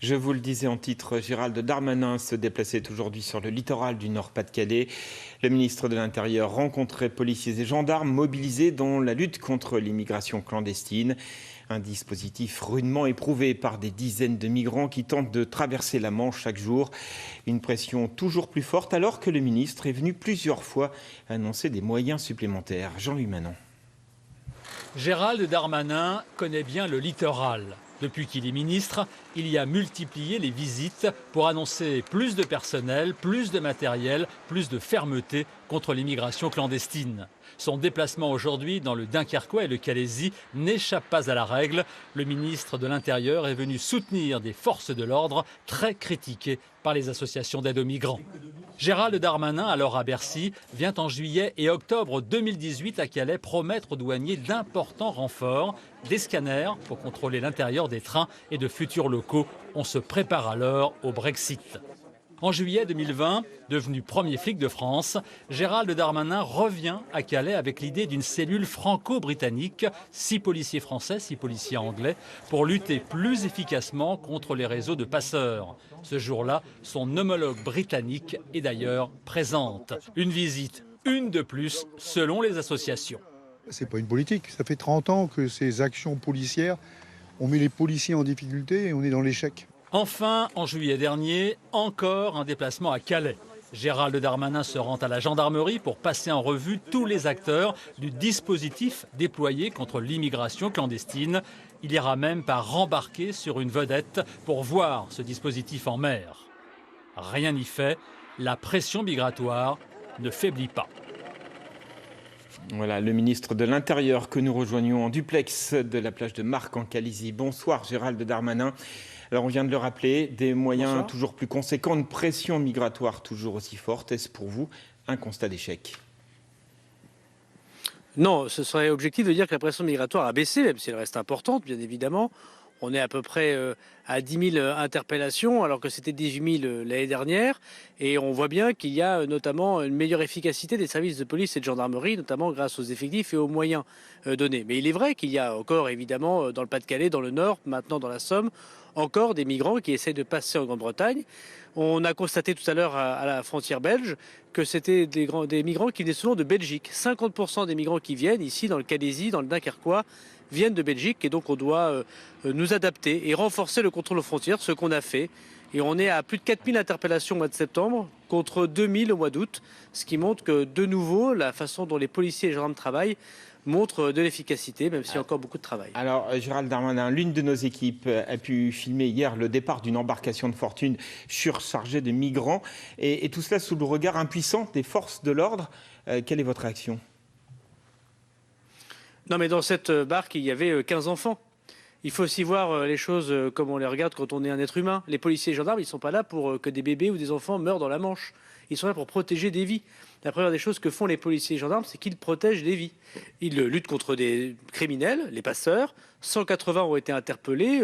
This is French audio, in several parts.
Je vous le disais en titre, Gérald Darmanin se déplaçait aujourd'hui sur le littoral du Nord-Pas-de-Calais. Le ministre de l'Intérieur rencontrait policiers et gendarmes mobilisés dans la lutte contre l'immigration clandestine. Un dispositif rudement éprouvé par des dizaines de migrants qui tentent de traverser la Manche chaque jour. Une pression toujours plus forte alors que le ministre est venu plusieurs fois annoncer des moyens supplémentaires. Jean-Louis Manon. Gérald Darmanin connaît bien le littoral. Depuis qu'il est ministre, il y a multiplié les visites pour annoncer plus de personnel, plus de matériel, plus de fermeté contre l'immigration clandestine. Son déplacement aujourd'hui dans le Dunkerquois et le Calaisis n'échappe pas à la règle. Le ministre de l'Intérieur est venu soutenir des forces de l'ordre très critiquées par les associations d'aide aux migrants. Gérald Darmanin, alors à Bercy, vient en juillet et octobre 2018 à Calais promettre aux douaniers d'importants renforts, des scanners pour contrôler l'intérieur des trains et de futurs locaux. On se prépare alors au Brexit. En juillet 2020, devenu premier flic de France, Gérald Darmanin revient à Calais avec l'idée d'une cellule franco-britannique, 6 policiers français, 6 policiers anglais, pour lutter plus efficacement contre les réseaux de passeurs. Ce jour-là, son homologue britannique est d'ailleurs présente. Une visite, une de plus, selon les associations. C'est pas une politique. Ça fait 30 ans que ces actions policières, on met les policiers en difficulté et on est dans l'échec. Enfin, en juillet dernier, encore un déplacement à Calais. Gérald Darmanin se rend à la gendarmerie pour passer en revue tous les acteurs du dispositif déployé contre l'immigration clandestine. Il ira même par rembarquer sur une vedette pour voir ce dispositif en mer. Rien n'y fait, la pression migratoire ne faiblit pas. Voilà, le ministre de l'Intérieur que nous rejoignons en duplex de la plage de Marcq en Calaisis. Bonsoir Gérald Darmanin. Alors on vient de le rappeler, des moyens toujours plus conséquents, une pression migratoire toujours aussi forte. Est-ce pour vous un constat d'échec ? Non, ce serait objectif de dire que la pression migratoire a baissé, même si elle reste importante, bien évidemment. On est à peu près à 10 000 interpellations, alors que c'était 18 000 l'année dernière. Et on voit bien qu'il y a notamment une meilleure efficacité des services de police et de gendarmerie, notamment grâce aux effectifs et aux moyens donnés. Mais il est vrai qu'il y a encore, évidemment, dans le Pas-de-Calais, dans le Nord, maintenant dans la Somme, encore des migrants qui essaient de passer en Grande-Bretagne. On a constaté tout à l'heure à la frontière belge que c'était des migrants qui venaient souvent de Belgique. 50% des migrants qui viennent ici, dans le Calaisis, dans le Dunkerquois, viennent de Belgique et donc on doit nous adapter et renforcer le contrôle aux frontières, ce qu'on a fait. Et on est à plus de 4000 interpellations au mois de septembre contre 2000 au mois d'août, ce qui montre que de nouveau la façon dont les policiers et les gendarmes travaillent montre de l'efficacité, même s'il y a encore beaucoup de travail. Alors Gérald Darmanin, l'une de nos équipes a pu filmer hier le départ d'une embarcation de fortune surchargée de migrants et tout cela sous le regard impuissant des forces de l'ordre. Quelle est votre réaction ? Non, mais dans cette barque, il y avait 15 enfants. Il faut aussi voir les choses comme on les regarde quand on est un être humain. Les policiers et les gendarmes, ils ne sont pas là pour que des bébés ou des enfants meurent dans la Manche. Ils sont là pour protéger des vies. La première des choses que font les policiers et les gendarmes, c'est qu'ils protègent des vies. Ils luttent contre des criminels, les passeurs. 180 ont été interpellés.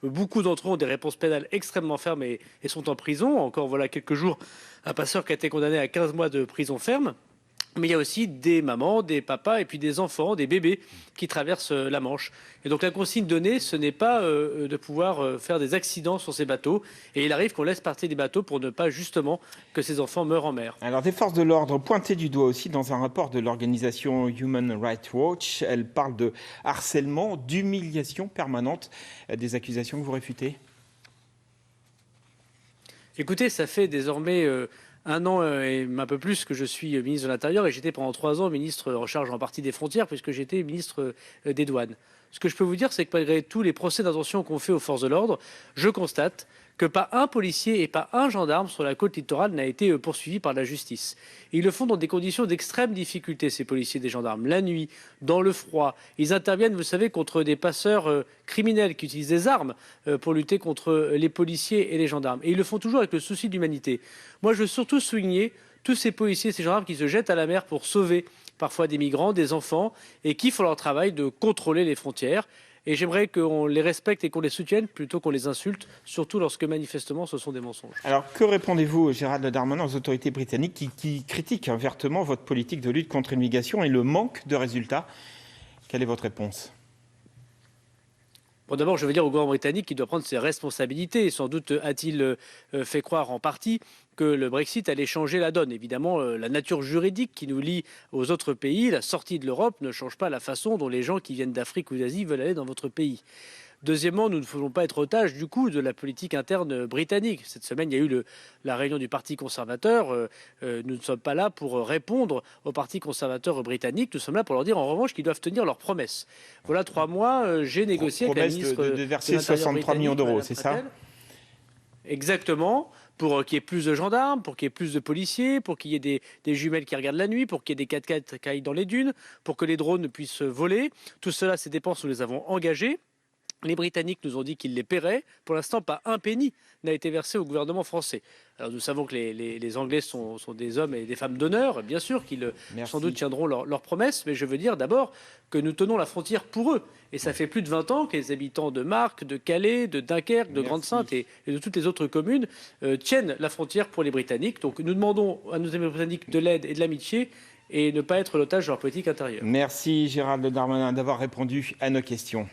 Beaucoup d'entre eux ont des réponses pénales extrêmement fermes et sont en prison. Encore voilà quelques jours, un passeur qui a été condamné à 15 mois de prison ferme. Mais il y a aussi des mamans, des papas et puis des enfants, des bébés qui traversent la Manche. Et donc la consigne donnée, ce n'est pas de pouvoir faire des accidents sur ces bateaux. Et il arrive qu'on laisse partir des bateaux pour ne pas justement que ces enfants meurent en mer. Alors des forces de l'ordre pointées du doigt aussi dans un rapport de l'organisation Human Rights Watch. Elle parle de harcèlement, d'humiliation permanente. Des accusations que vous réfutez ? Écoutez, ça fait désormais... 1 an et un peu plus que je suis ministre de l'Intérieur et j'étais pendant 3 ans ministre en charge en partie des frontières puisque j'étais ministre des douanes. Ce que je peux vous dire, c'est que malgré tous les procès d'intention qu'on fait aux forces de l'ordre, je constate que pas un policier et pas un gendarme sur la côte littorale n'a été poursuivi par la justice. Et ils le font dans des conditions d'extrême difficulté, ces policiers et des gendarmes. La nuit, dans le froid, ils interviennent, vous savez, contre des passeurs criminels qui utilisent des armes pour lutter contre les policiers et les gendarmes. Et ils le font toujours avec le souci de l'humanité. Moi, je veux surtout souligner tous ces policiers et ces gendarmes qui se jettent à la mer pour sauver parfois des migrants, des enfants, et qui font leur travail de contrôler les frontières. Et j'aimerais qu'on les respecte et qu'on les soutienne plutôt qu'on les insulte, surtout lorsque manifestement ce sont des mensonges. Alors que répondez-vous, Gérald Darmanin, aux autorités britanniques qui critiquent vertement votre politique de lutte contre l'immigration et le manque de résultats ? Quelle est votre réponse ? Bon, d'abord, je veux dire au gouvernement britannique qu'il doit prendre ses responsabilités. Sans doute a-t-il fait croire en partie que le Brexit allait changer la donne. Évidemment, la nature juridique qui nous lie aux autres pays, la sortie de l'Europe ne change pas la façon dont les gens qui viennent d'Afrique ou d'Asie veulent aller dans votre pays. Deuxièmement, nous ne voulons pas être otages du coup de la politique interne britannique. Cette semaine, il y a eu la réunion du Parti conservateur. Nous ne sommes pas là pour répondre au Parti conservateur britannique. Nous sommes là pour leur dire en revanche qu'ils doivent tenir leurs promesses. Voilà 3 mois, j'ai négocié avec la ministre de verser 63 millions d'euros, c'est ça? Exactement. Pour qu'il y ait plus de gendarmes, pour qu'il y ait plus de policiers, pour qu'il y ait des jumelles qui regardent la nuit, pour qu'il y ait des 4x4 qui aillent dans les dunes, pour que les drones puissent voler. Tout cela, ces dépenses, nous les avons engagées. Les Britanniques nous ont dit qu'ils les paieraient. Pour l'instant, pas un penny n'a été versé au gouvernement français. Alors nous savons que les Anglais sont des hommes et des femmes d'honneur. Bien sûr qu'ils sans doute tiendront leurs promesses. Mais je veux dire d'abord que nous tenons la frontière pour eux. Et ça fait plus de 20 ans que les habitants de Marques, de Calais, de Dunkerque, de Grande-Synthe et de toutes les autres communes tiennent la frontière pour les Britanniques. Donc nous demandons à nos amis britanniques de l'aide et de l'amitié et ne pas être l'otage de leur politique intérieure. Merci Gérald Darmanin d'avoir répondu à nos questions.